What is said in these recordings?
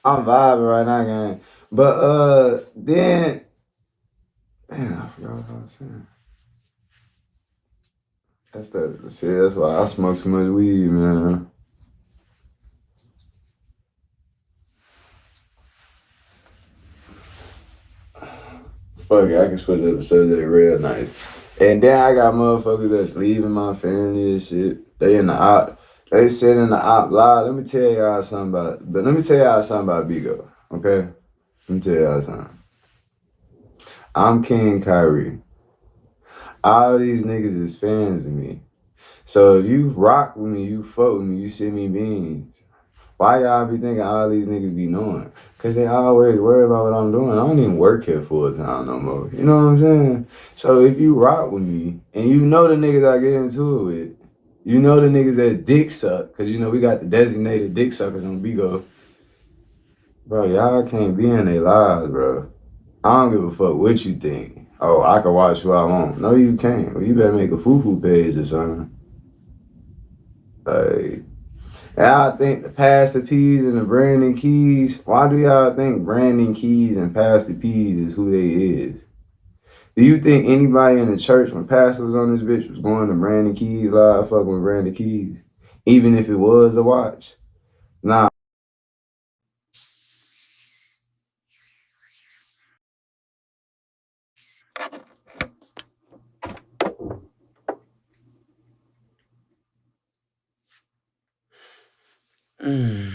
I'm vibing right now, gang. But then damn, I forgot what I was saying. See, that's why I smoke so much weed, man. Fuck it, I can switch up the subject real nice. And then I got motherfuckers that's leaving my family and shit. They in the op. They sit in the op live. Let me tell y'all something about Bigo. Okay? Let me tell y'all something. I'm King Kyrie. All these niggas is fans of me. So if you rock with me, you fuck with me, you send me beans. Why y'all be thinking all these niggas be knowing? Cause they always worry about what I'm doing. I don't even work here full time no more. You know what I'm saying? So if you rock with me and you know the niggas I get into it with, you know the niggas that dick suck, cause you know we got the designated dick suckers on Bigo. Bro, y'all can't be in their lives, bro. I don't give a fuck what you think. Oh, I can watch who I want. No, you can't. Well, you better make a foo-foo page or something. Like, and I think the Pastor P's and the Brandon Keys. Why do y'all think Brandon Keys and Pastor P's is who they is? Do you think anybody in the church when Pastor was on this bitch was going to Brandon Keys live fucking with Brandon Keys? Even if it was the watch? Nah. Mm.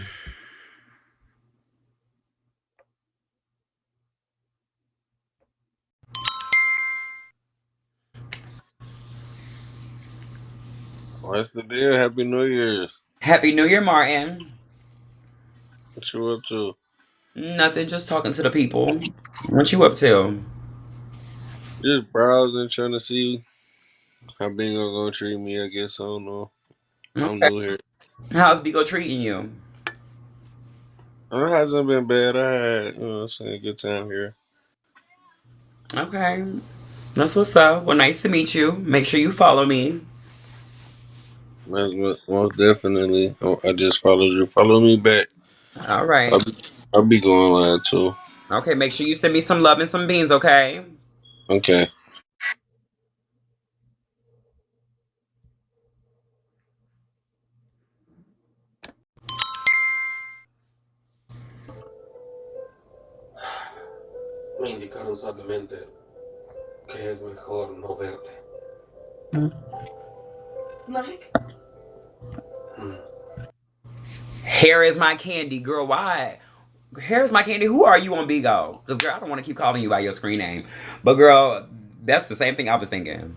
What's the deal? Happy New Year's. Happy New Year, Martin. What you up to? Nothing, just talking to the people. What you up to? Just browsing, trying to see how Bingo gonna treat me. I guess I don't know. I'm Okay. new here. How's Bigo treating you? It hasn't been bad. I had, what I'm saying, a good time here. Okay. That's what's up. Well, nice to meet you. Make sure you follow me. Most definitely. I just followed you. Follow me back. All I'll right. be, I'll be going live too. Okay, make sure you send me some love and some beans, okay? Okay. Me indicaron suavemente que es mejor no verte. Mike? Hmm. Hair is my candy, girl. Why? Hair is my candy. Who are you on Bigo? Because, girl, I don't want to keep calling you by your screen name. But, girl, that's the same thing I was thinking.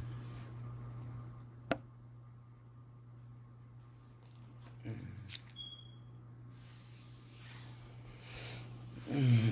Mm-hmm.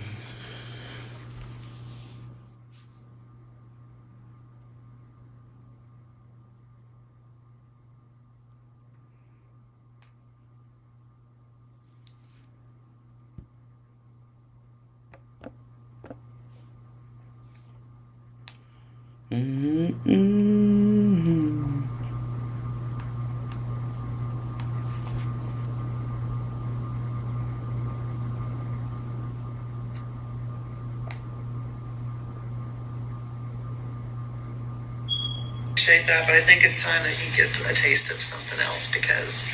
Appreciate that, but I think it's time that he get a taste of something else because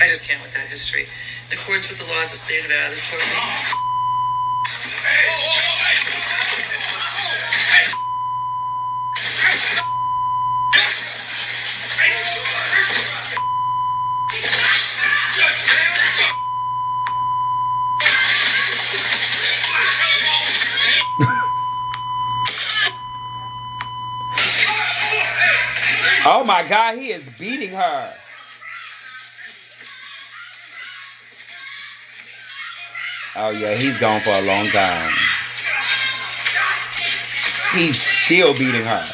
I just can't with that history. In accordance with the laws of the state of Nevada, this court. Oh, my God. He is beating her. Oh, yeah. He's gone for a long time. He's still beating her.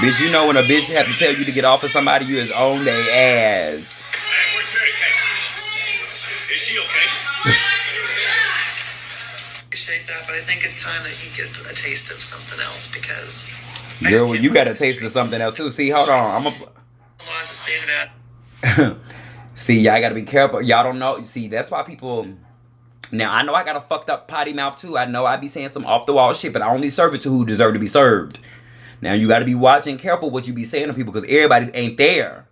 Bitch, you know when a bitch have to tell you to get off of somebody, you is on their ass. Is she okay? Appreciate that, but I think it's time that he get a taste of something else because I Girl, just well, can't you with got that a taste history. of something else too. See, hold on. I'm a. The laws of the state of Nevada. See, y'all gotta be careful. Y'all don't know. See, that's why people. Now, I know I got a fucked up potty mouth too. I know I be saying some off the wall shit, but I only serve it to who deserve to be served. Now, you gotta be watching careful what you be saying to people because everybody ain't there.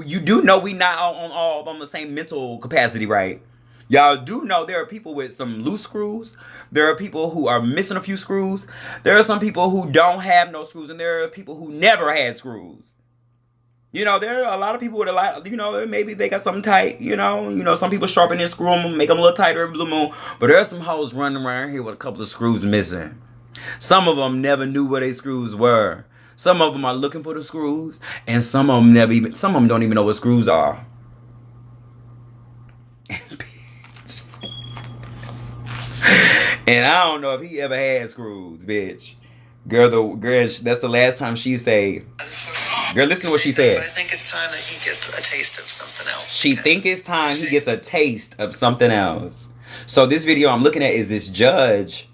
You do know we not all on the same mental capacity, right? Y'all do know there are people with some loose screws. There are people who are missing a few screws. There are some people who don't have no screws, and there are people who never had screws. You know, there are a lot of people with a lot, you know, maybe they got something tight, you know, some people sharpen their screw them, make them a little tighter every blue moon. But there are some hoes running around here with a couple of screws missing. Some of them never knew where their screws were. Some of them are looking for the screws, and some of them don't even know what screws are. And I don't know if he ever had screws, bitch. Girl, that's the last time she say. Girl, listen to what she said. I think it's time that he gets a taste of something else. She think it's time he gets a taste of something else. So this video I'm looking at is this judge.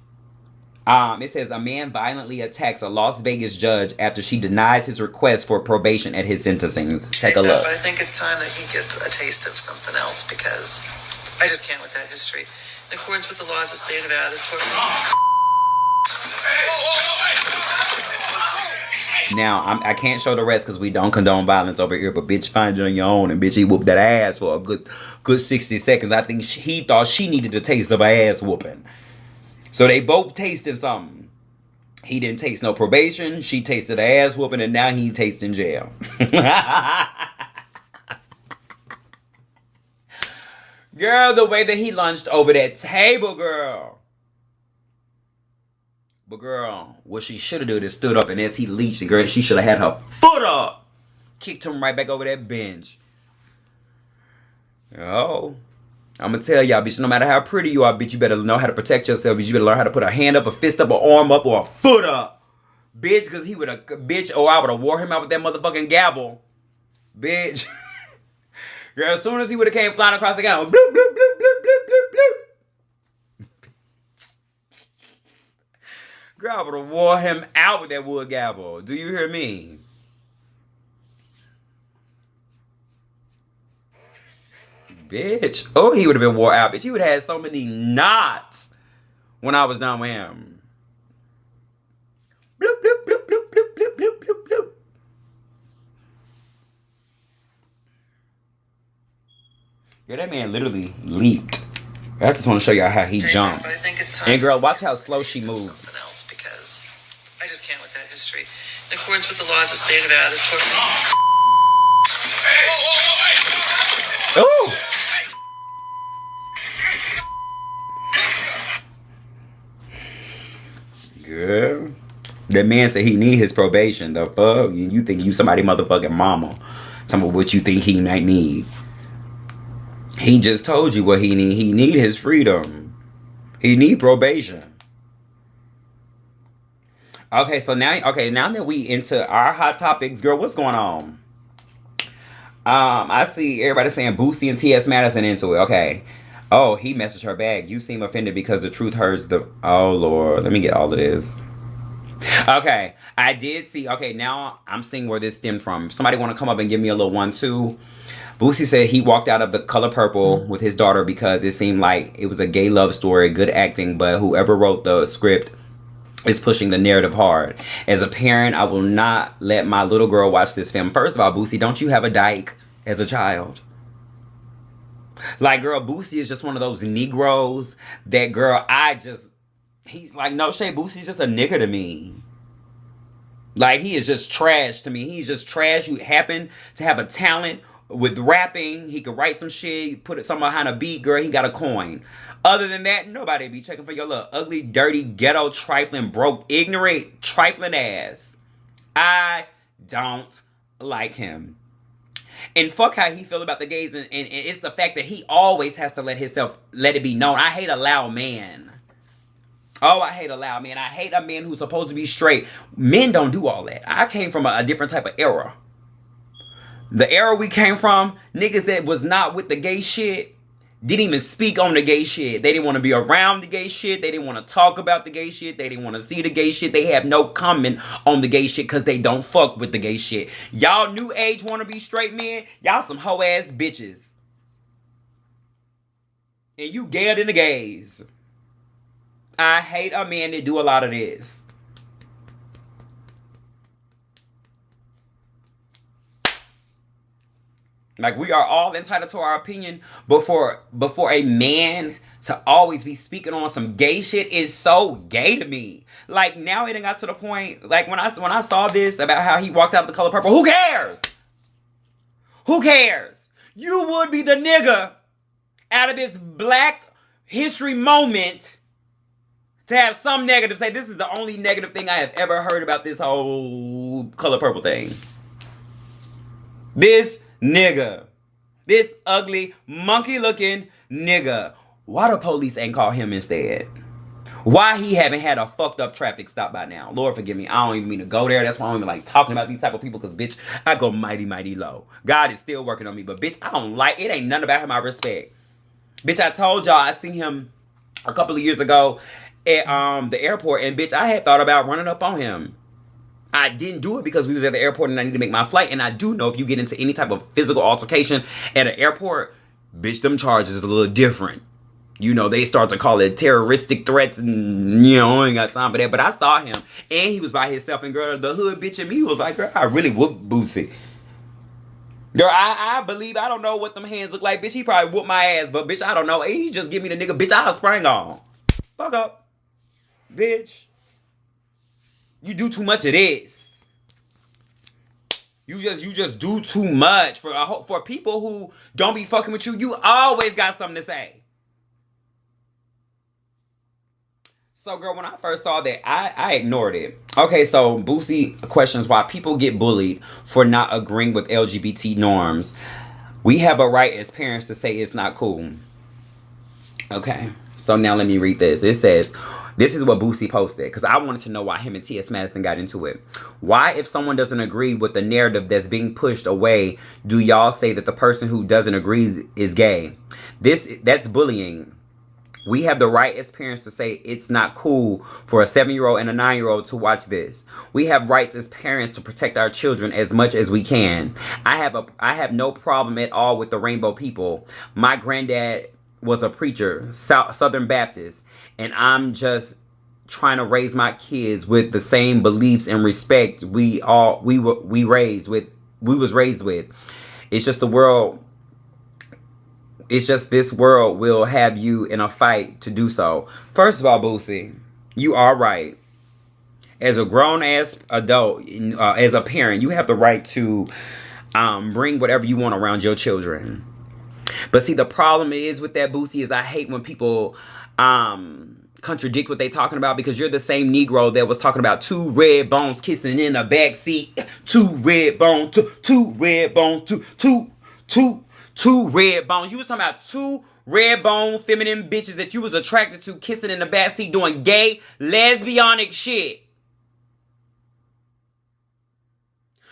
It says a man violently attacks a Las Vegas judge after she denies his request for probation at his sentencing. Take a look. But I think it's time that he gets a taste of something else because I just can't with that history. In accordance with the laws of the state of Nevada, this court. Now, I can't show the rest because we don't condone violence over here, but bitch, find it on your own, and bitch, he whooped that ass for a good 60 seconds. I think he thought she needed a taste of her ass whooping. So they both tasted something. He didn't taste no probation, she tasted her ass whooping, and now he tasting jail. Girl, the way that he lunged over that table, girl. But girl, what she should have done is stood up, and as he leached, and girl, she should have had her foot up. Kicked him right back over that bench. Oh, I'm going to tell y'all, bitch, no matter how pretty you are, bitch, you better know how to protect yourself. Bitch, you better learn how to put a hand up, a fist up, an arm up, or a foot up. Bitch, because he would have, bitch, or I would have wore him out with that motherfucking gavel. Bitch. Girl, as soon as he would have came flying across the gavel, bloop, bloop, bloop, bloop, bloop, bloop, bloop. Girl, I would have wore him out with that wood gavel. Do you hear me? Bitch. Oh, he would have been wore out. Bitch, he would have had so many knots when I was done with him. Bloop, bloop, bloop, bloop, bloop, bloop, bloop, bloop, bloop. Girl, that man literally leaped. I just want to show y'all how he jumped. And girl, watch how slow she moved. I just can't with that history. In accordance with the laws of the state of Nevada, this court. Ooh. Girl. That man said he need his probation. The fuck? You think you somebody motherfucking mama. Tell me what you think he might need. He just told you what he need. He need his freedom. He need probation. Okay, so now that we into our hot topics, girl, what's going on? I see everybody saying Boosie and T.S. Madison into it. Okay. Oh, he messaged her back. You seem offended because the truth hurts the... Oh, Lord. Let me get all of this. Okay. I did see... Okay, now I'm seeing where this stemmed from. Somebody want to come up and give me a little 1-2? Boosie said he walked out of The Color Purple with his daughter because it seemed like it was a gay love story, good acting, but whoever wrote the script is pushing the narrative hard. As a parent, I will not let my little girl watch this film. First of all, Boosie, don't you have a dyke as a child? Like, girl, Boosie is just one of those Negroes that, girl, he's like, no shade, Boosie's just a nigga to me. Like, he is just trash to me. He's just trash. You happen to have a talent with rapping. He could write some shit, put it something behind a beat, girl, he got a coin. Other than that, nobody be checking for your little ugly, dirty, ghetto, trifling, broke, ignorant, trifling ass. I don't like him. And fuck how he feel about the gays, and it's the fact that he always has to let it be known. I hate a loud man. Oh, I hate a loud man. I hate a man who's supposed to be straight. Men don't do all that. I came from a different type of era. The era we came from, niggas that was not with the gay shit didn't even speak on the gay shit. They didn't want to be around the gay shit. They didn't want to talk about the gay shit. They didn't want to see the gay shit. They have no comment on the gay shit because they don't fuck with the gay shit. Y'all new age want to be straight men. Y'all some hoe ass bitches. And you gayer than the gays. I hate a man that do a lot of this. Like, we are all entitled to our opinion, but for a man to always be speaking on some gay shit is so gay to me. Like, now it done got to the point, like, when I saw this about how he walked out of The Color Purple, who cares? Who cares? You would be the nigga out of this Black History moment to have some negative say, this is the only negative thing I have ever heard about this whole Color Purple thing. This nigga. This ugly, monkey-looking nigga. Why the police ain't call him instead? Why he haven't had a fucked up traffic stop by now? Lord forgive me. I don't even mean to go there. That's why I don't even like talking about these type of people. Because, bitch, I go mighty, mighty low. God is still working on me. But, bitch, I don't like... It ain't nothing about him I respect. Bitch, I told y'all I seen him a couple of years ago at the airport. And, bitch, I had thought about running up on him. I didn't do it because we was at the airport and I need to make my flight. And I do know if you get into any type of physical altercation at an airport, bitch, them charges is a little different. You know, they start to call it terroristic threats and, you know, I ain't got time for that. But I saw him and he was by himself and girl, the hood bitch in me was like, girl, I really whooped Boosie. Girl, I believe, I don't know what them hands look like. Bitch, he probably whooped my ass. But, bitch, I don't know. He just give me the nigga, bitch, I sprang on. Fuck up. Bitch. You do too much of this. You just do too much for people who don't be fucking with you. You always got something to say. So, girl, when I first saw that, I ignored it. Okay, so Boosie questions why people get bullied for not agreeing with LGBT norms. We have a right as parents to say it's not cool. Okay, so now let me read this. It says, this is what Boosie posted, because I wanted to know why him and T.S. Madison got into it. Why, if someone doesn't agree with the narrative that's being pushed away, do y'all say that the person who doesn't agree is gay? That's bullying. We have the right as parents to say it's not cool for a 7-year-old and a 9-year-old to watch this. We have rights as parents to protect our children as much as we can. I have no problem at all with the rainbow people. My granddad was a preacher, Southern Baptist, and I'm just trying to raise my kids with the same beliefs and respect we was raised with. It's just the world. It's just this world will have you in a fight to do so. First of all, Boosie, you are right. As a grown-ass adult, as a parent, you have the right to bring whatever you want around your children. But see, the problem is with that, Boosie, is I hate when people contradict what they talking about, because you're the same Negro that was talking about two red bones kissing in the back seat. Two red bones. Two red bones. Two red bones. You was talking about two red bone feminine bitches that you was attracted to kissing in the backseat doing gay, lesbianic shit.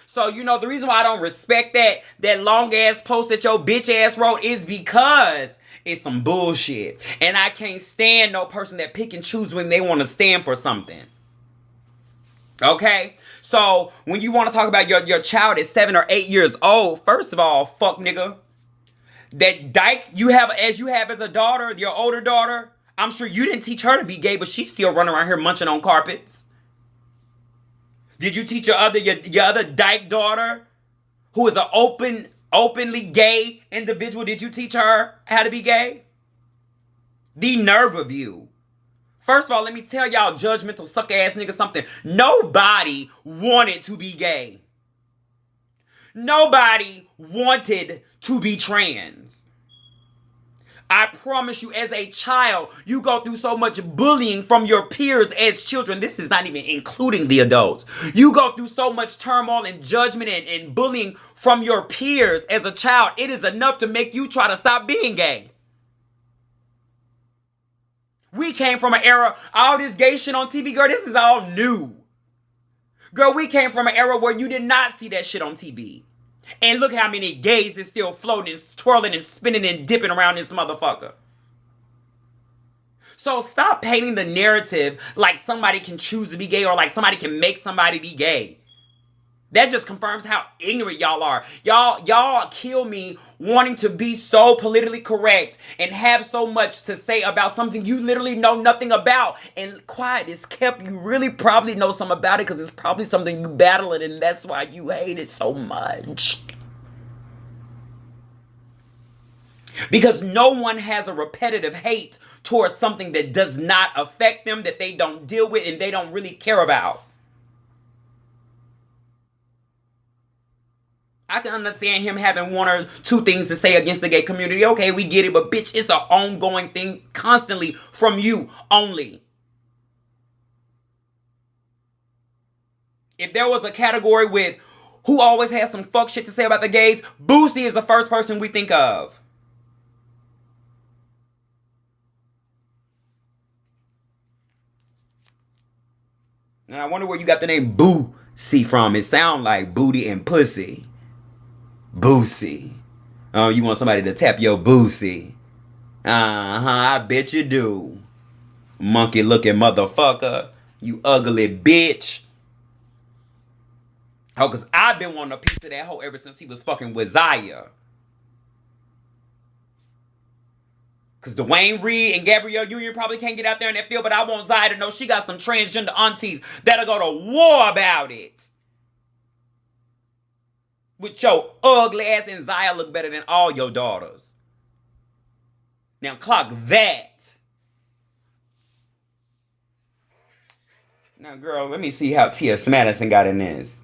So, you know, the reason why I don't respect that long ass post that your bitch ass wrote is because it's some bullshit. And I can't stand no person that pick and choose when they want to stand for something. Okay? So, when you want to talk about your child is 7 or 8 years old, first of all, fuck nigga. That dyke you have as a daughter, your older daughter, I'm sure you didn't teach her to be gay, but she's still running around here munching on carpets. Did you teach your other dyke daughter, who is an openly gay individual, did you teach her how to be gay? The nerve of you. First of all, let me tell y'all judgmental suck ass niggas something. Nobody wanted to be gay. Nobody wanted to be trans. I promise you, as a child, you go through so much bullying from your peers as children. This is not even including the adults. You go through so much turmoil and judgment and bullying from your peers as a child. It is enough to make you try to stop being gay. We came from an era, all this gay shit on TV, girl, this is all new. Girl, we came from an era where you did not see that shit on TV. And look how many gays is still floating, twirling, and spinning and dipping around this motherfucker. So stop painting the narrative like somebody can choose to be gay or like somebody can make somebody be gay. That just confirms how ignorant y'all are. Y'all kill me wanting to be so politically correct and have so much to say about something you literally know nothing about. And quiet is kept. You really probably know something about it because it's probably something you battling and that's why you hate it so much. Because no one has a repetitive hate towards something that does not affect them, that they don't deal with, and they don't really care about. I can understand him having one or two things to say against the gay community. Okay, we get it, but bitch, it's an ongoing thing constantly from you only. If there was a category with who always has some fuck shit to say about the gays, Boosie is the first person we think of. And I wonder where you got the name Boosie from. It sounds like booty and pussy. Boosie. Oh, you want somebody to tap your Boosie? I bet you do. Monkey looking motherfucker. You ugly bitch. Oh, because I've been wanting a piece of that hoe ever since he was fucking with Zaya. Because Dwayne Reed and Gabrielle Union probably can't get out there in that field, but I want Zaya to know she got some transgender aunties that'll go to war about it. With your ugly ass, and Zaya look better than all your daughters. Now clock that. Now girl, let me see how T.S. Madison got in this.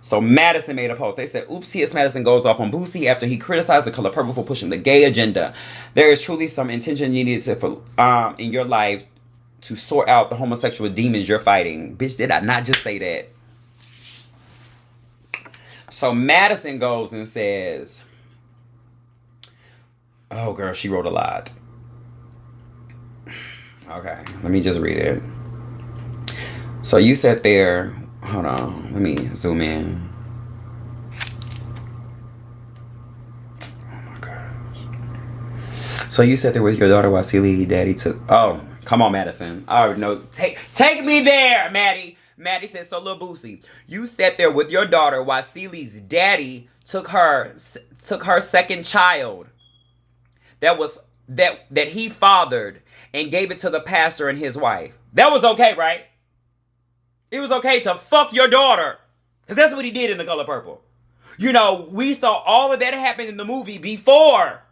So Madison made a post. They said, oops, T.S. Madison goes off on Boosie after he criticized The Color Purple for pushing the gay agenda. There is truly some intention needed in your life to sort out the homosexual demons you're fighting. Bitch, did I not just say that? So Madison goes and says, oh girl, she wrote a lot. Okay, let me just read it. So you sat there, hold on, let me zoom in. Oh my gosh. So you sat there with your daughter while Celie daddy took, oh, come on Madison. I already know, take me there, Maddie. Maddie said, so Lil Boosie, you sat there with your daughter while Celie's daddy took her second child that he fathered and gave it to the pastor and his wife. That was okay, right? It was okay to fuck your daughter. Because that's what he did in The Color Purple. You know, we saw all of that happen in the movie before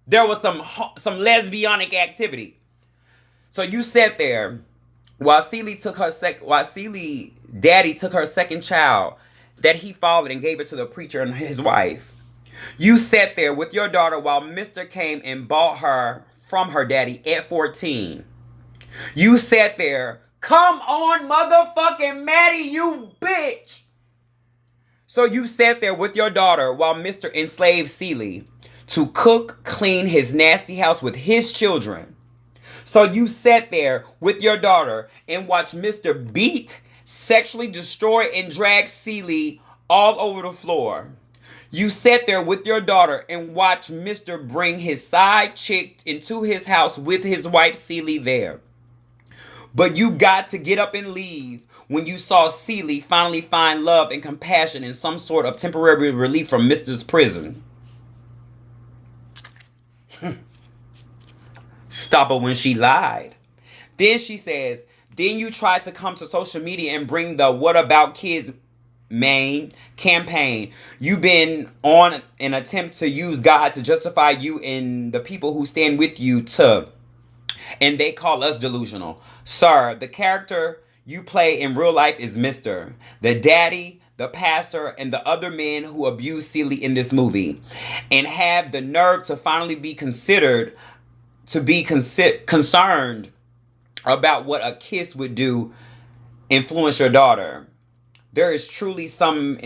there was some lesbianic activity. So you sat there while Celie daddy took her second child that he fathered and gave it to the preacher and his wife. You sat there with your daughter while Mr. came and bought her from her daddy at 14. You sat there, come on motherfucking Maddie, you bitch. So you sat there with your daughter while Mr. enslaved Celie to cook, clean his nasty house with his children. So you sat there with your daughter and watched Mr. beat, sexually destroy, and drag Celie all over the floor. You sat there with your daughter and watched Mr. bring his side chick into his house with his wife Celie there. But you got to get up and leave when you saw Celie finally find love and compassion and some sort of temporary relief from Mr.'s prison. Stop her when she lied. Then she says, then you tried to come to social media and bring the What About Kids main campaign. You've been on an attempt to use God to justify you and the people who stand with you too. And they call us delusional. Sir, the character you play in real life is Mr. The daddy, the pastor, and the other men who abuse Celie in this movie. And have the nerve to finally be concerned about what a kiss would do influence your daughter. There is truly some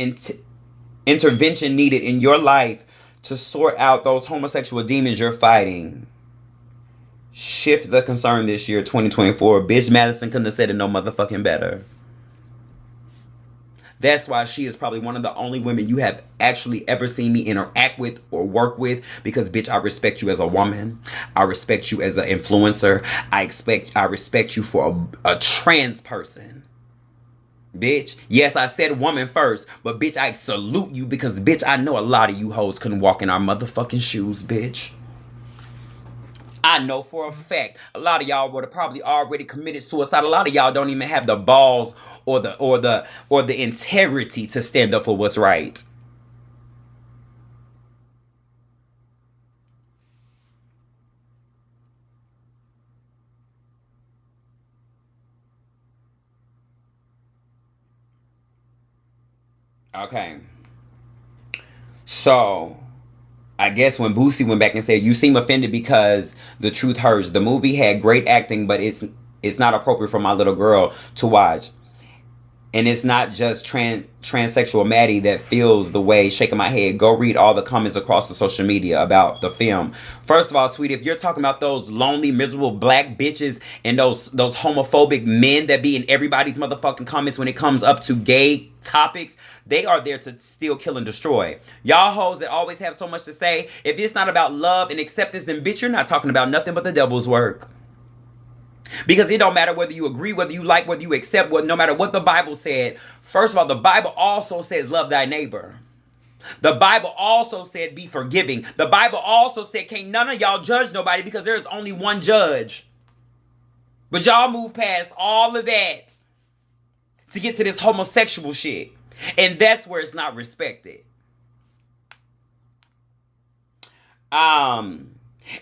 intervention needed in your life to sort out those homosexual demons you're fighting. Shift the concern this year, 2024. Bitch, Madison couldn't have said it no motherfucking better. That's why she is probably one of the only women you have actually ever seen me interact with or work with. Because bitch, I respect you as a woman. I respect you as an influencer. I respect you for a trans person. Bitch, yes, I said woman first, but bitch, I salute you because bitch, I know a lot of you hoes couldn't walk in our motherfucking shoes, bitch. I know for a fact a lot of y'all would have probably already committed suicide. A lot of y'all don't even have the balls or the integrity to stand up for what's right. Okay. So I guess when Boosie went back and said, "You seem offended because the truth hurts. The movie had great acting, but it's not appropriate for my little girl to watch." And it's not just transsexual Maddie that feels the way, shaking my head. Go read all the comments across the social media about the film. First of all, sweetie, if you're talking about those lonely, miserable black bitches and those homophobic men that be in everybody's motherfucking comments when it comes up to gay topics, they are there to steal, kill, and destroy. Y'all hoes that always have so much to say, if it's not about love and acceptance, then bitch, you're not talking about nothing but the devil's work. Because it don't matter whether you agree, whether you like, whether you accept, no matter what the Bible said. First of all, the Bible also says love thy neighbor. The Bible also said be forgiving. The Bible also said can't none of y'all judge nobody because there is only one judge. But y'all move past all of that to get to this homosexual shit. And that's where it's not respected.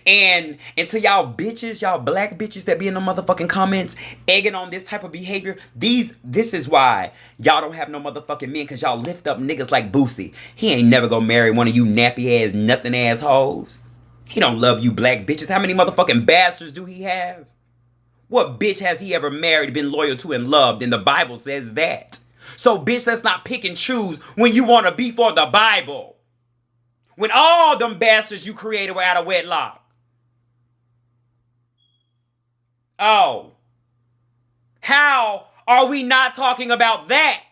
And to y'all bitches, y'all black bitches that be in the motherfucking comments egging on this type of behavior, this is why y'all don't have no motherfucking men, because y'all lift up niggas like Boosie. He ain't never gonna marry one of you nappy ass, nothing ass hoes. He don't love you black bitches. How many motherfucking bastards do he have? What bitch has he ever married, been loyal to, and loved? And the Bible says that. So bitch, let's not pick and choose when you want to be for the Bible. When all them bastards you created were out of wedlock. Oh. How are we not talking about that?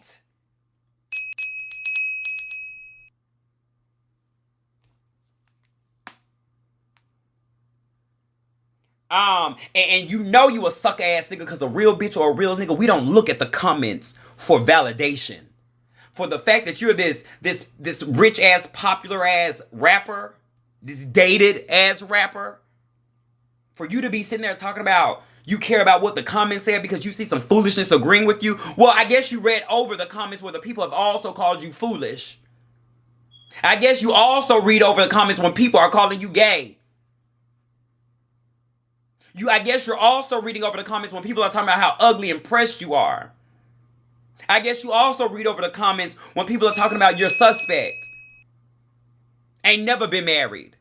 And you know you a sucker ass nigga because a real bitch or a real nigga, we don't look at the comments for validation. For the fact that you're this rich ass, popular ass rapper, this dated ass rapper, for you to be sitting there talking about you care about what the comments said because you see some foolishness agreeing with you. Well, I guess you read over the comments where the people have also called you foolish. I guess you also read over the comments when people are calling you gay. I guess you're also reading over the comments when people are talking about how ugly and pressed you are. I guess you also read over the comments when people are talking about your suspect. Ain't never been married.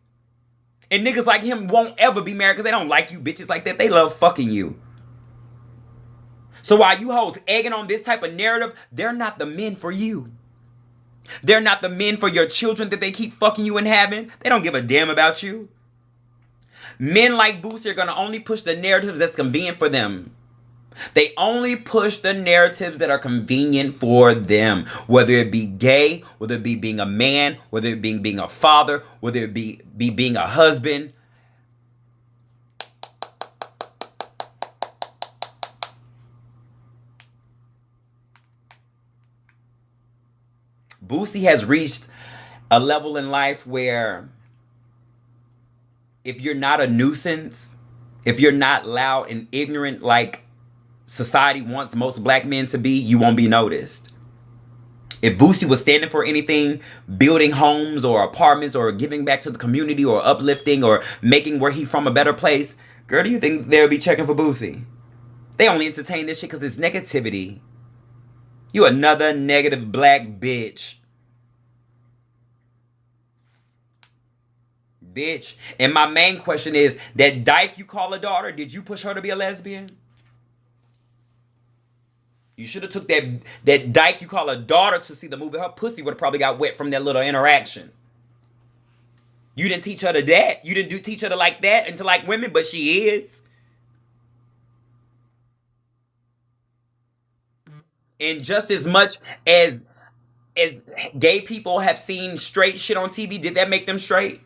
And niggas like him won't ever be married because they don't like you bitches like that. They love fucking you. So while you hoes egging on this type of narrative, they're not the men for you. They're not the men for your children that they keep fucking you and having. They don't give a damn about you. Men like Boosie are going to only push the narratives that's convenient for them. They only push the narratives that are convenient for them. Whether it be gay, whether it be being a man, whether it be being a father, whether it be being a husband. Boosie has reached a level in life where if you're not a nuisance, if you're not loud and ignorant like society wants most black men to be, you won't be noticed. If Boosie was standing for anything, building homes or apartments or giving back to the community or uplifting or making where he from a better place, girl, do you think they'll be checking for Boosie? They only entertain this shit because it's negativity. You another negative black bitch. Bitch. And my main question is, that dyke you call a daughter, did you push her to be a lesbian? You should have took that dyke you call a daughter to see the movie. Her pussy would have probably got wet from that little interaction. You didn't teach her to that. You didn't teach her to like that and to like women, but she is. And just as much as as gay people have seen straight shit on TV, did that make them straight?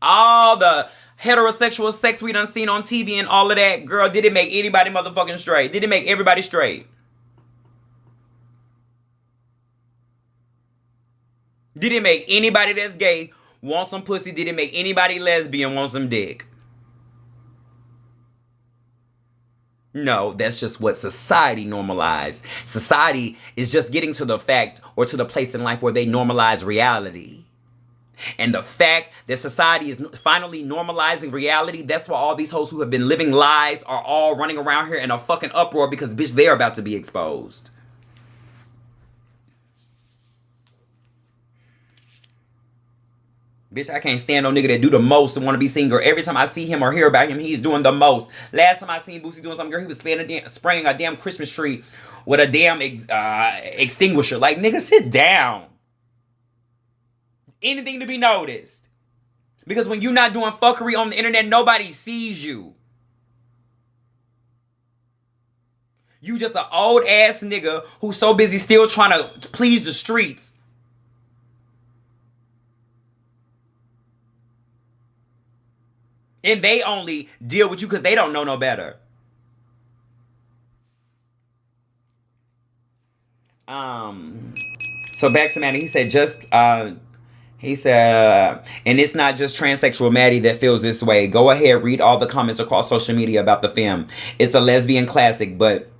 All the heterosexual sex we done seen on TV and all of that, girl, did it make anybody motherfucking straight? Did it make everybody straight? Did it make anybody that's gay want some pussy? Did it make anybody lesbian want some dick? No, that's just what society normalized. Society is just getting to the fact or to the place in life where they normalize reality. And the fact that society is finally normalizing reality, that's why all these hoes who have been living lies are all running around here in a fucking uproar because, bitch, they're about to be exposed. Bitch, I can't stand no nigga that do the most and want to be seen, girl. Every time I see him or hear about him, he's doing the most. Last time I seen Boosie doing something, girl, he was spraying a damn Christmas tree with a damn extinguisher. Like, nigga, sit down. Anything to be noticed. Because when you're not doing fuckery on the internet, nobody sees you. You just an old ass nigga who's so busy still trying to please the streets. And they only deal with you because they don't know no better. So back to Maddie. He said, and it's not just transsexual Maddie that feels this way. Go ahead, read all the comments across social media about the film. It's a lesbian classic, but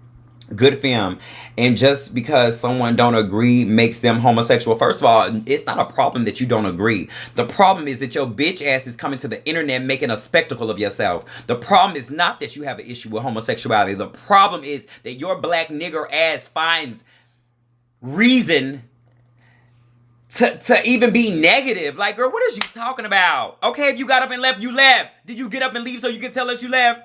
good film. And just because someone don't agree makes them homosexual. First of all, it's not a problem that you don't agree. The problem is that your bitch ass is coming to the internet making a spectacle of yourself. The problem is not that you have an issue with homosexuality. The problem is that your black nigger ass finds reason to even be negative. Like, girl, what is you talking about? Okay, if you got up and left, you left. Did you get up and leave so you can tell us you left?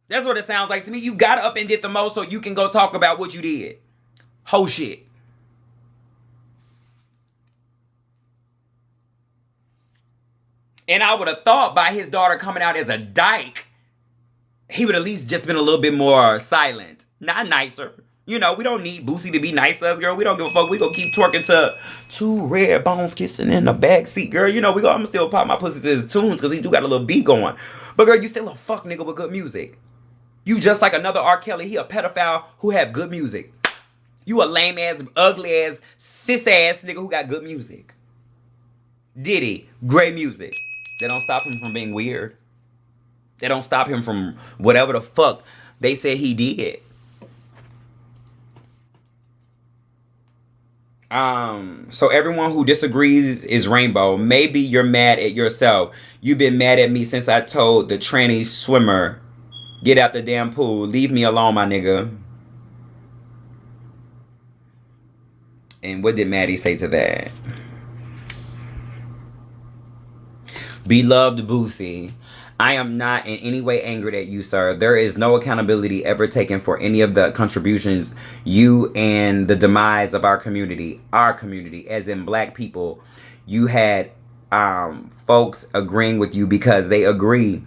That's what it sounds like to me. You got up and did the most so you can go talk about what you did. Whole shit. And I would have thought by his daughter coming out as a dyke, he would at least just been a little bit more silent. Not nicer. You know, we don't need Boosie to be nice to us, girl. We don't give a fuck. We gonna keep twerking to two red bones kissing in the backseat, girl. You know, I'm still pop my pussy to his tunes because he do got a little beat going. But girl, you still a fuck nigga with good music. You just like another R. Kelly. He a pedophile who have good music. You a lame ass, ugly ass, cis ass nigga who got good music. Diddy, great music. That don't stop him from being weird. That don't stop him from whatever the fuck they said he did. So everyone who disagrees is rainbow. Maybe you're mad at yourself. You've been mad at me since I told the tranny swimmer, get out the damn pool. Leave me alone, my nigga. And what did Maddie say to that? Beloved Boosie, I am not in any way angered at you, sir. There is no accountability ever taken for any of the contributions you and the demise of our community, as in black people. You had folks agreeing with you because they agree.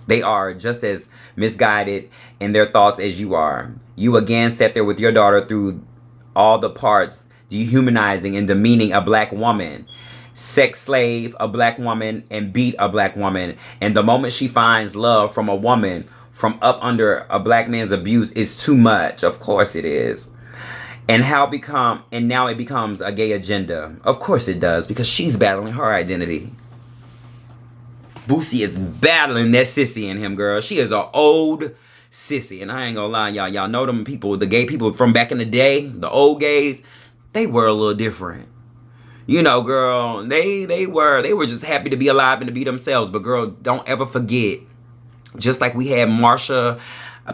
They are just as misguided in their thoughts as you are. You again sat there with your daughter through all the parts, dehumanizing and demeaning a black woman. Sex slave a black woman and beat a black woman. And the moment she finds love from a woman from up under a black man's abuse is too much. Of course it is. And now it becomes a gay agenda. Of course it does, because she's battling her identity. Boosie is battling that sissy in him, girl. She is an old sissy. And I ain't gonna lie, y'all. Y'all know them people, the gay people from back in the day, the old gays, they were a little different. You know, girl, they were just happy to be alive and to be themselves. But girl, don't ever forget, just like we had Marsha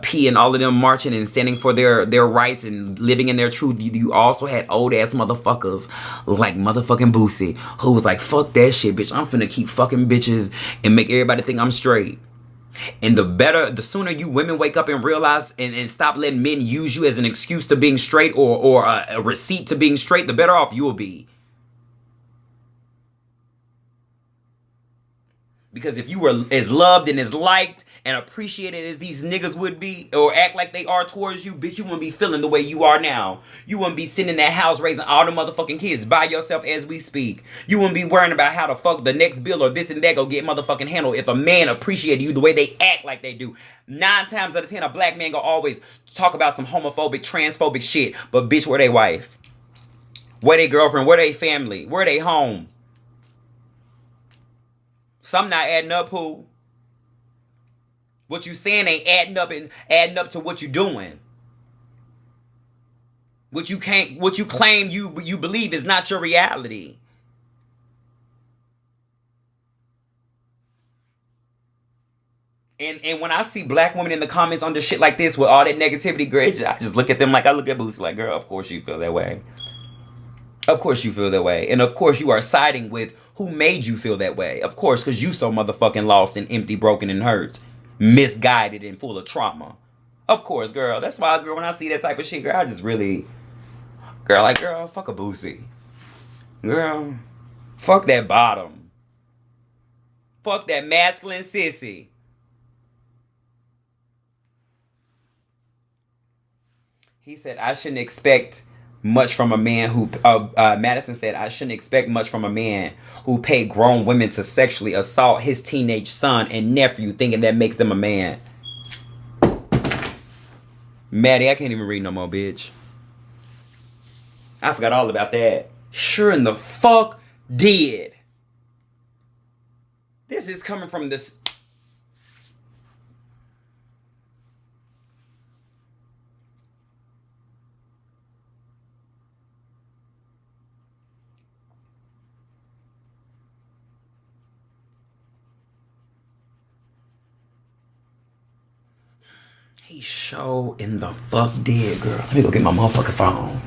P and all of them marching and standing for their rights and living in their truth, you also had old ass motherfuckers like motherfucking Boosie, who was like, fuck that shit, bitch. I'm finna keep fucking bitches and make everybody think I'm straight. And the sooner you women wake up and realize and stop letting men use you as an excuse to being straight or a receipt to being straight, the better off you will be. Because if you were as loved and as liked and appreciated as these niggas would be or act like they are towards you, bitch, you wouldn't be feeling the way you are now. You wouldn't be sitting in that house raising all the motherfucking kids by yourself as we speak. You wouldn't be worrying about how the fuck the next bill or this and that go get motherfucking handled if a man appreciated you the way they act like they do. 9 times out of 10, a black man gonna always talk about some homophobic, transphobic shit, but bitch, where they wife? Where they girlfriend? Where they family? Where they home? Some not adding up, who? What you saying ain't adding up to what you doing. What you claim you believe is not your reality. And when I see black women in the comments under shit like this with all that negativity, girl, I just look at them like I look at Boosie like, girl, of course you feel that way. Of course you feel that way. And of course you are siding with who made you feel that way. Of course, because you so motherfucking lost and empty, broken, and hurt. Misguided and full of trauma. Of course, girl. That's why, girl, when I see that type of shit, girl, I just really... Girl, fuck a Boosie. Girl, fuck that bottom. Fuck that masculine sissy. He said, I shouldn't expect much from a man who... Madison said, I shouldn't expect much from a man who paid grown women to sexually assault his teenage son and nephew thinking that makes them a man. Maddie, I can't even read no more, bitch. I forgot all about that. Sure in the fuck did. This is coming from this... He sure in the fuck did, girl. Let me go get my motherfucking phone.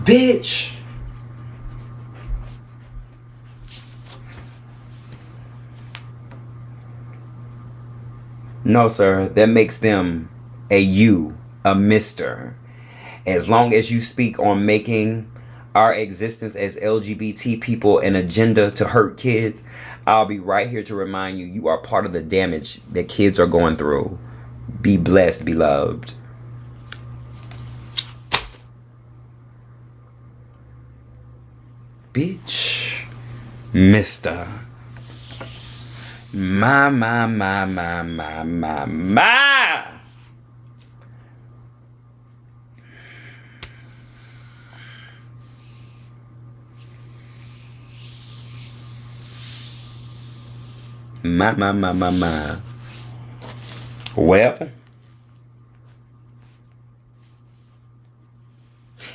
Bitch. No, sir. That makes them a you, a mister. As long as you speak on making our existence as LGBT people an agenda to hurt kids, I'll be right here to remind you, you are part of the damage that kids are going through. Be blessed, beloved. Bitch. Mister. My. My. Well.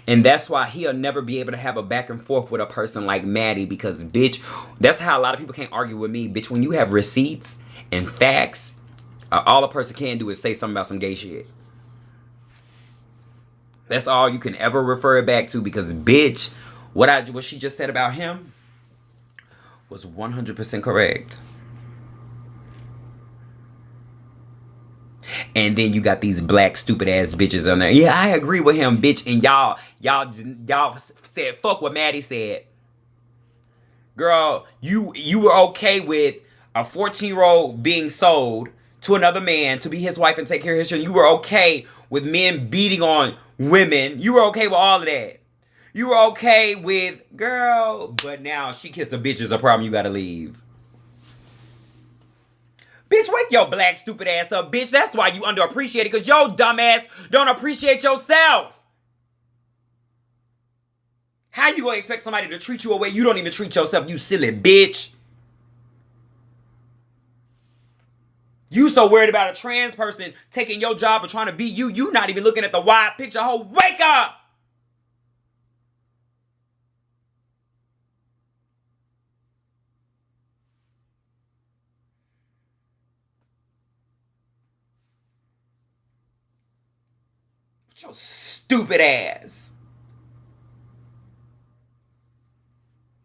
And that's why he'll never be able to have a back and forth with a person like Maddie, because, bitch, that's how a lot of people can't argue with me. Bitch, when you have receipts and facts, all a person can do is say something about some gay shit. That's all you can ever refer it back to, because, bitch, what she just said about him was 100% correct. And then you got these black stupid ass bitches on there. Yeah, I agree with him, bitch. And y'all said fuck what Maddie said. Girl, you were okay with a 14-year-old being sold to another man to be his wife and take care of his children. You were okay with men beating on women. You were okay with all of that. You were okay with, girl, but now she kissed a bitch is a problem, you gotta leave. Bitch, wake your black stupid ass up, bitch. That's why you underappreciated, because your dumb ass don't appreciate yourself. How you gonna expect somebody to treat you a way you don't even treat yourself, you silly bitch? You so worried about a trans person taking your job or trying to be you, you not even looking at the wide picture. Ho, wake up! Your stupid ass.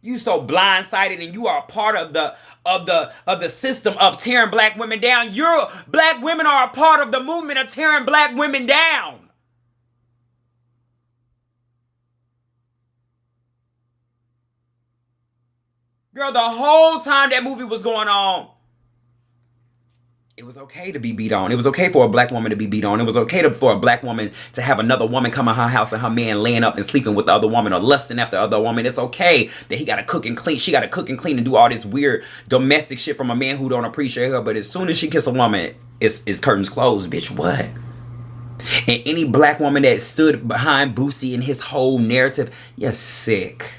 You so blindsided, and you are a part of the system of tearing black women down. Black women are a part of the movement of tearing black women down. Girl, the whole time that movie was going on, it was okay to be beat on. It was okay for a black woman to be beat on. It was okay for a black woman to have another woman come in her house and her man laying up and sleeping with the other woman or lusting after the other woman. It's okay that he got to cook and clean. She got to cook and clean and do all this weird domestic shit from a man who don't appreciate her. But as soon as she kiss a woman, it's curtains closed. Bitch, what? And any black woman that stood behind Boosie and his whole narrative, you're sick.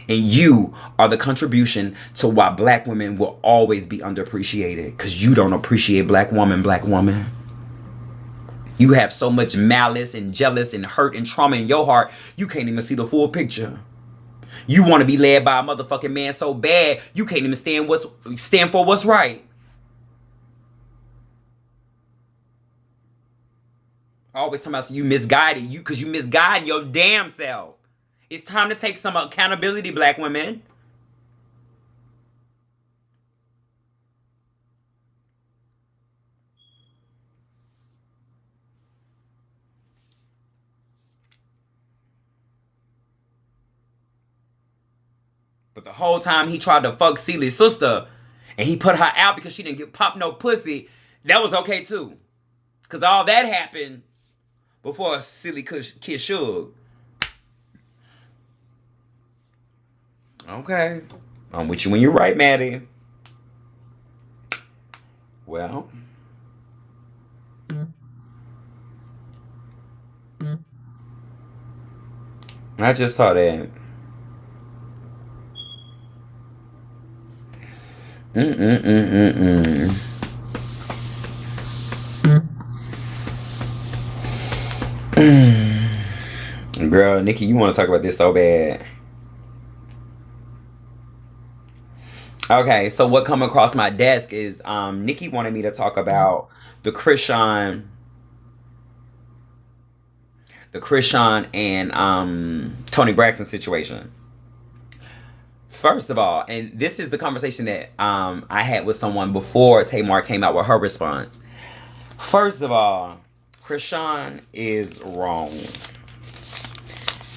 And you are the contribution to why black women will always be underappreciated. Because you don't appreciate black woman. You have so much malice and jealous and hurt and trauma in your heart, you can't even see the full picture. You want to be led by a motherfucking man so bad, you can't even stand for what's right. Always talking about you misguided. Because you misguiding your damn self. It's time to take some accountability, black women. But the whole time he tried to fuck Celie's sister and he put her out because she didn't get pop no pussy, that was okay too. Because all that happened before Celie kissed Suge. Okay. I'm with you when you're right, Maddie. Well. I just saw that. Girl, Nikki, you want to talk about this so bad. Okay, so what come across my desk is Nikki wanted me to talk about the Krishan and Tony Braxton situation. First of all, and this is the conversation that I had with someone before Tamar came out with her response. First of all, Krishan is wrong.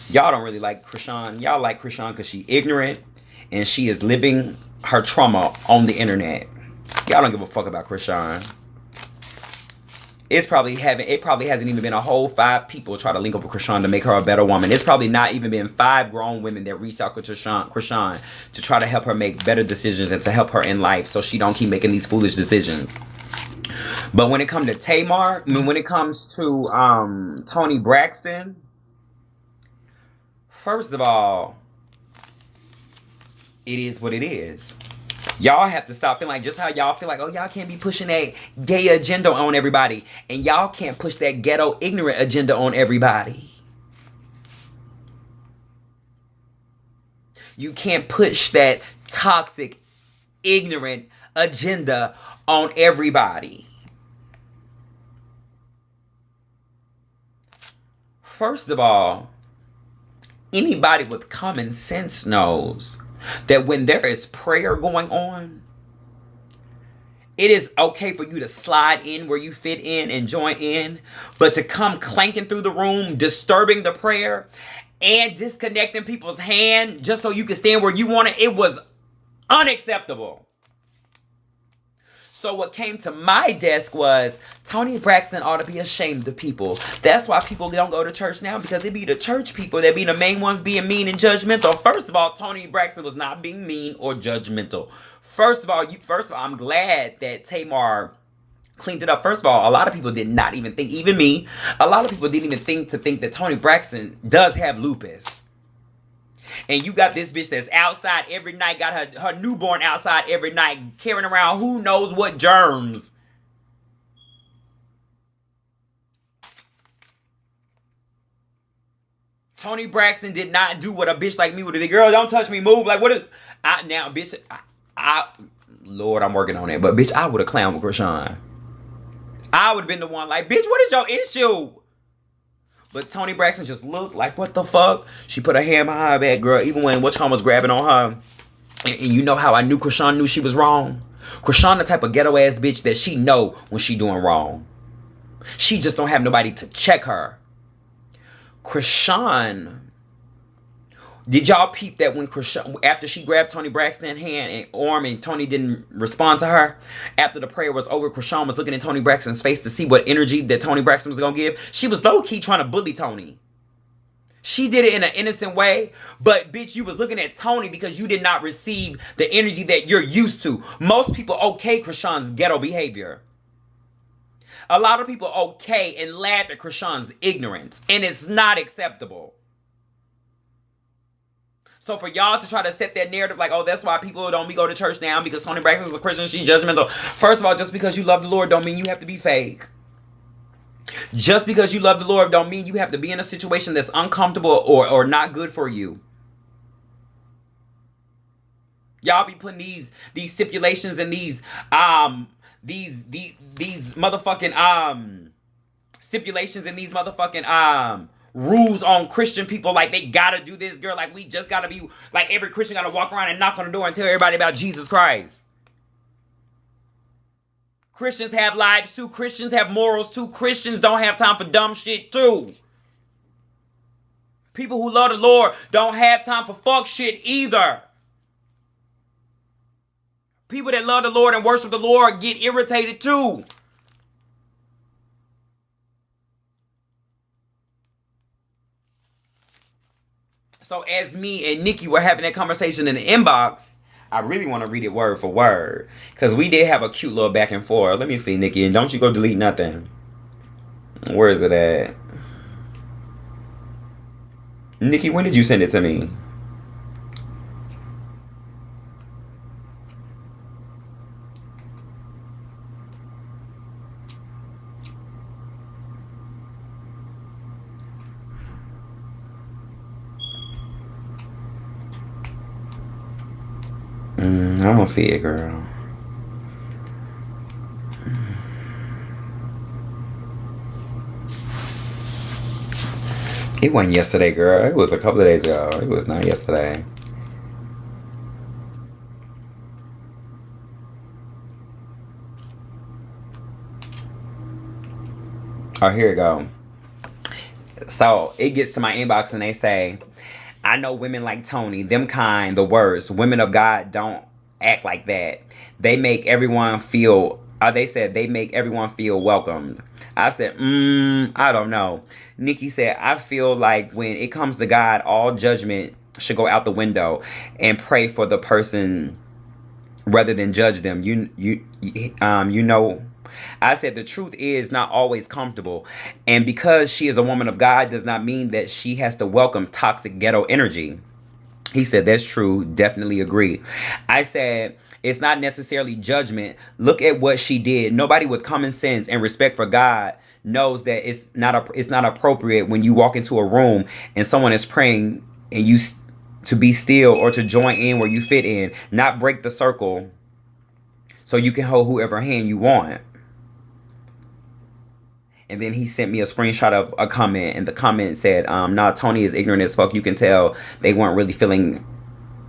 Y'all don't really like Krishan. Y'all like Krishan because she's ignorant and she is living her trauma on the internet. Y'all don't give a fuck about Krishan. It probably hasn't even been a whole 5 people try to link up with Krishan to make her a better woman. It's probably not even been 5 grown women that reached out to Krishan to try to help her make better decisions and to help her in life so she don't keep making these foolish decisions. But when it comes to Tamar, when it comes to Tony Braxton, first of all, it is what it is. Y'all have to stop feeling like just how y'all feel like, oh, y'all can't be pushing that gay agenda on everybody. And y'all can't push that ghetto ignorant agenda on everybody. You can't push that toxic, ignorant agenda on everybody. First of all, anybody with common sense knows that when there is prayer going on, it is okay for you to slide in where you fit in and join in, but to come clanking through the room, disturbing the prayer and disconnecting people's hand just so you can stand where you want it was unacceptable. So what came to my desk was Tony Braxton ought to be ashamed of people. That's why people don't go to church now, because it be the church people that be the main ones being mean and judgmental. First of all, Tony Braxton was not being mean or judgmental. First of all, I'm glad that Tamar cleaned it up. First of all, a lot of people did not even think, even me, a lot of people didn't even think that Tony Braxton does have lupus. And you got this bitch that's outside every night, got her newborn outside every night, carrying around who knows what germs. Tony Braxton did not do what a bitch like me would do. Girl, don't touch me, move. Like, what is... bitch, Lord, I'm working on that. But, bitch, I would have clowned with Krishan. I would have been the one like, bitch, what is your issue? But Tony Braxton just looked like, what the fuck? She put her hand behind her back, girl, even when Whatchamacallit was grabbing on her. And you know how I knew Krishan knew she was wrong? Krishan the type of ghetto ass bitch that she know when she doing wrong. She just don't have nobody to check her. Krishan Did y'all peep that when Krishan, after she grabbed Tony Braxton's hand and arm and Tony didn't respond to her? After the prayer was over, Krishan was looking in Tony Braxton's face to see what energy that Tony Braxton was going to give. She was low-key trying to bully Tony. She did it in an innocent way, but bitch, you was looking at Tony because you did not receive the energy that you're used to. Most people okay Krishan's ghetto behavior. A lot of people okay and laugh at Krishan's ignorance, and it's not acceptable. So for y'all to try to set that narrative like, oh, that's why people don't go to church now because Toni Braxton is a Christian, she's judgmental. First of all, just because you love the Lord don't mean you have to be fake. Just because you love the Lord don't mean you have to be in a situation that's uncomfortable or not good for you. Y'all be putting these stipulations and these motherfucking stipulations and these motherfucking rules on Christian people like they gotta do this, girl. Like we just gotta be like every Christian gotta walk around and knock on the door and tell everybody about Jesus Christ. Christians have lives too. Christians have morals too. Christians don't have time for dumb shit too. People who love the Lord don't have time for fuck shit either. People that love the Lord and worship the Lord get irritated too. So as me and Nikki were having that conversation in the inbox, I really want to read it word for word. Because we did have a cute little back and forth. Let me see, Nikki. And don't you go delete nothing. Where is it at? Nikki, when did you send it to me? I don't see it, girl. It wasn't yesterday, girl. It was a couple of days ago. It was not yesterday. Oh, here we go. So it gets to my inbox and they say, I know women like Tony, them kind, the worst. Women of God don't act like that. They make everyone feel, they said they make everyone feel welcomed. I said, I don't know. Nikki said, I feel like when it comes to God, all judgment should go out the window and pray for the person rather than judge them. You know, I said the truth is not always comfortable. And because she is a woman of God does not mean that she has to welcome toxic ghetto energy. He said, that's true. Definitely agree. I said, it's not necessarily judgment. Look at what she did. Nobody with common sense and respect for God knows that it's not appropriate when you walk into a room and someone is praying and you to be still or to join in where you fit in, not break the circle so you can hold whoever hand you want. And then he sent me a screenshot of a comment, and the comment said, nah, Tony is ignorant as fuck. You can tell they weren't really feeling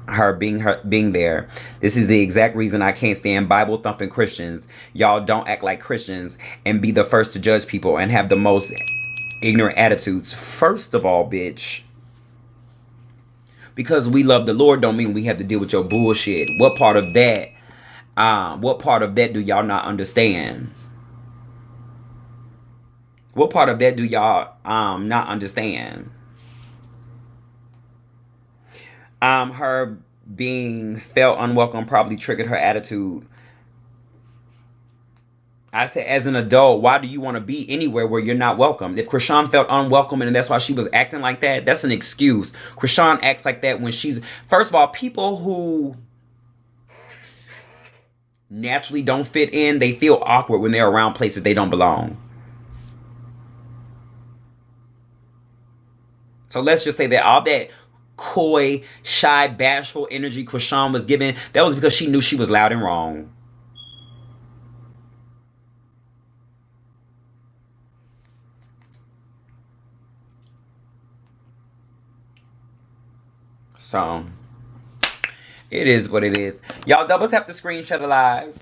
her being there. This is the exact reason I can't stand Bible thumping Christians. Y'all don't act like Christians and be the first to judge people and have the most ignorant attitudes. First of all, bitch, because we love the Lord don't mean we have to deal with your bullshit. What part of that do y'all not understand? What part of that do y'all not understand? Her being felt unwelcome probably triggered her attitude. I said, as an adult, why do you want to be anywhere where you're not welcome? If Krishan felt unwelcome and that's why she was acting like that, that's an excuse. Krishan acts like that when she's... First of all, people who naturally don't fit in, they feel awkward when they're around places they don't belong. So let's just say that all that coy, shy, bashful energy Krishan was giving, that was because she knew she was loud and wrong. So, it is what it is. Y'all double tap the screen, shut alive.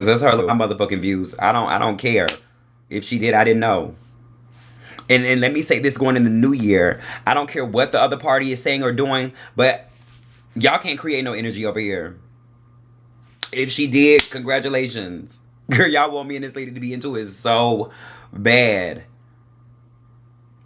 That's her motherfucking views. I don't care. If she did, I didn't know. And let me say this going in the new year. I don't care what the other party is saying or doing, but y'all can't create no energy over here. If she did, congratulations. Girl, y'all want me and this lady to be into it so bad.